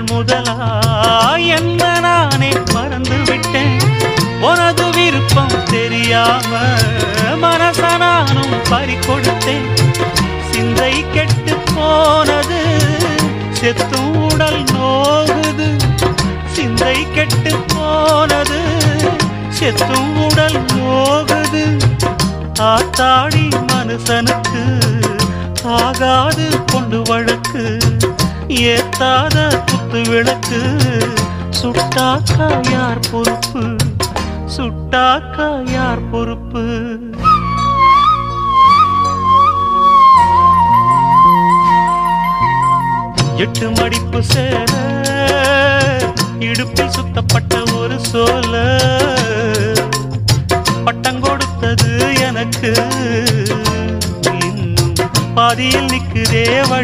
முதலா என்ன நானே மறந்து விட்டேன். உனது விருப்பம் தெரியாம மனச நானும் பறிகொடுத்தேன். சிந்தை கெட்டு போனது செத்தும் உடல் நோகுது. சிந்தை கெட்டு போனது செத்தும் உடல் நோகுது. ஆத்தாடி மனுஷனுக்கு ஆகாது கொண்டு வழக்கு. ஏத்தாத குத்து விளக்கு சுட்டாக்கா யார் பொறுப்பு? சுட்டாக்கா யார் பொறுப்பு? எட்டு மடிப்பு சேர இடுப்பில் சுத்தப்பட்ட ஒரு சோல பட்டம் கொடுத்தது எனக்கு. இன்னும் பாதியில் நிற்குதே வழக்கு.